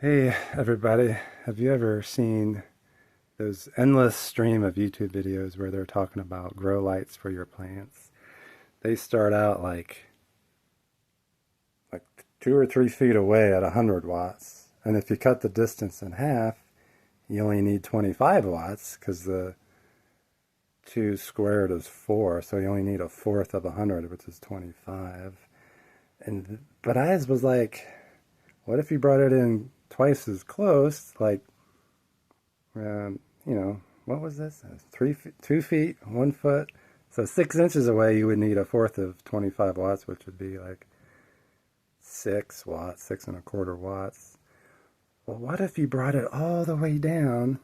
Hey everybody, have you ever seen those endless stream of YouTube videos where they're talking about grow lights for your plants? They start out like 2 or 3 feet away at 100 watts, and if you cut the distance in half, you only need 25 watts because the 2 squared is 4, so you only need a fourth of 100, which is 25. But I was like, what if you brought it in twice as close, like what was this? 3 feet, 2 feet, 1 foot. So 6 inches away, you would need a fourth of 25 watts, which would be like 6 watts, 6.25 watts. Well, what if you brought it all the way down?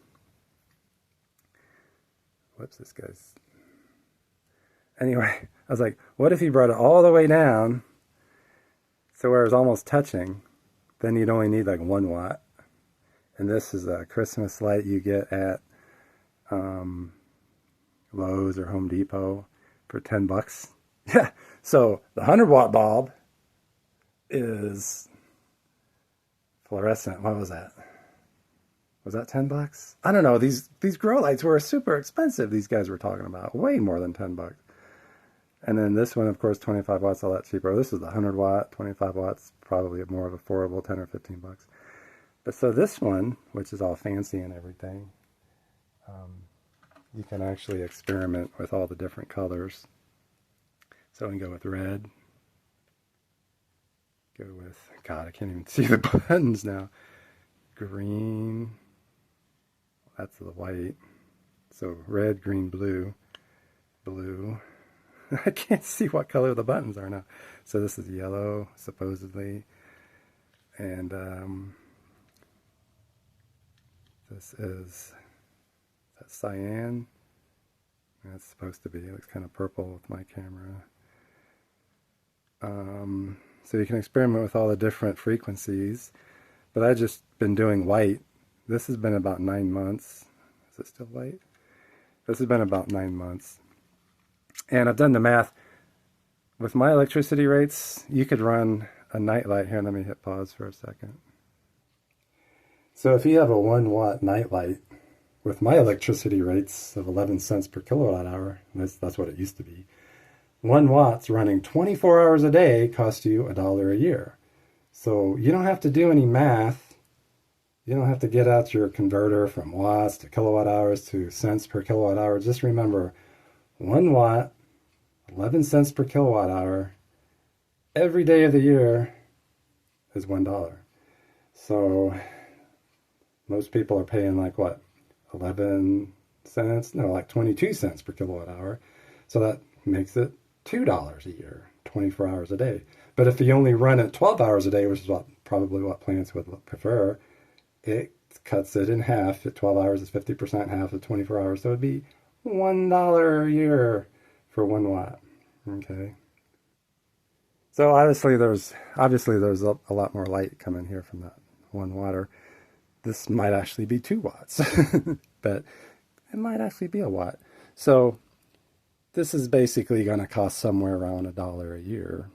Whoops, this guy's. Anyway, I was like, what if you brought it all the way down so where it was almost touching? Then you'd only need like 1 watt. And this is a Christmas light you get at um, Lowe's or Home Depot for 10 bucks. Yeah. So the 100-watt bulb is fluorescent. What was that? Was that 10 bucks? I don't know. These grow lights were super expensive. These guys were talking about way more than 10 bucks. And then this one, of course, 25 watts, a lot cheaper. This is the 100-watt, 25 watts, probably more of affordable, 10 or 15 bucks. But so this one, which is all fancy and everything, you can actually experiment with all the different colors. So we can go with red. Go with, God, I can't even see the buttons now. Green. That's the white. So red, green, blue. Blue. I can't see what color the buttons are now. So this is yellow, supposedly. And this is that cyan. That's supposed to be. It looks kind of purple with my camera. So you can experiment with all the different frequencies. But I've just been doing white. This has been about 9 months. Is it still white? This has been about 9 months. And I've done the math. With my electricity rates, you could run a night light. Here, let me hit pause for a second. So if you have a 1 watt night light with my electricity rates of 11 cents per kilowatt hour, that's what it used to be, 1 watt's running 24 hours a day costs you $1 a year. So you don't have to do any math. You don't have to get out your converter from watts to kilowatt hours to cents per kilowatt hour. Just remember, 1 watt, 11 cents per kilowatt hour, every day of the year is $1. So most people are paying like what, 11 cents? No, like 22 cents per kilowatt hour. So that makes it $2 a year, 24 hours a day. But if you only run it 12 hours a day, which is probably what plants would prefer, it cuts it in half. At 12 hours is 50%, half of 24 hours. So it'd be $1 a year for 1 watt. Okay. So obviously there's a lot more light coming here from that 1 watt. This might actually be 2 watts, but it might actually be a watt. So this is basically going to cost somewhere around $1 a year.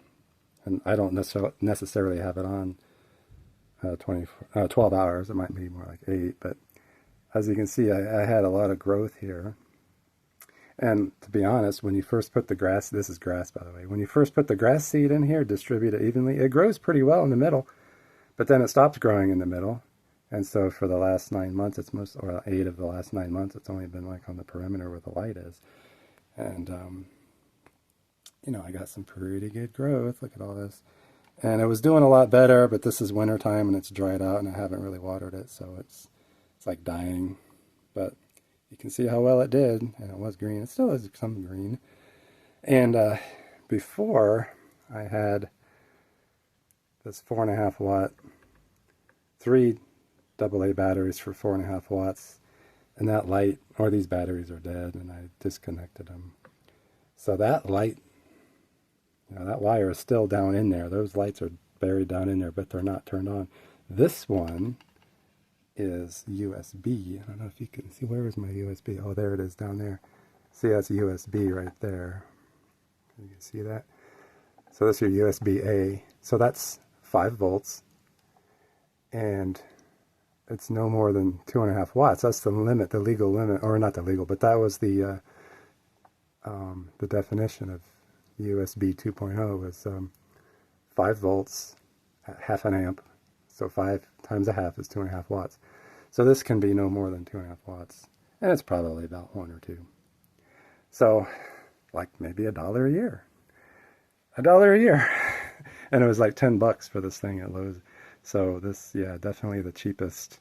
And I don't necessarily have it on 12 hours. It might be more like 8. But as you can see, I had a lot of growth here. And to be honest, when you first put the grass, this is grass by the way, when you first put the grass seed in here, distribute it evenly, it grows pretty well in the middle. But then it stops growing in the middle. And so for the last 9 months, or 8 of the last 9 months, it's only been like on the perimeter where the light is. And I got some pretty good growth. Look at all this. And it was doing a lot better, but this is wintertime and it's dried out and I haven't really watered it, so it's like dying. But you can see how well it did, and it was green. It still is some green. And before, I had this 4.5 watt, 3 AA batteries for 4.5 watts, and that light, or these batteries are dead, and I disconnected them. So that light, that wire is still down in there. Those lights are buried down in there, but they're not turned on. This one is USB. I don't know if you can see. Where is my USB? Oh, there it is down there. See, that's USB right there. You can see that. So that's your USB-A. So that's 5 volts. And it's no more than 2.5 watts. That's the limit, the legal limit, or not the legal, but that was the definition of USB 2.0 was 5 volts at half an amp. So 5 times a half is 2.5 watts. So this can be no more than 2.5 watts. And it's probably about 1 or 2. So like maybe $1 a year. $1 a year. And it was like $10 for this thing at Lowe's. So this, yeah, definitely the cheapest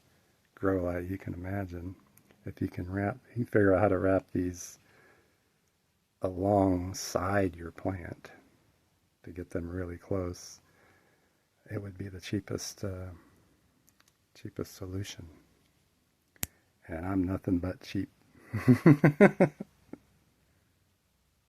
grow light you can imagine. If you can figure out how to wrap these alongside your plant to get them really close, it would be the cheapest solution. And I'm nothing but cheap.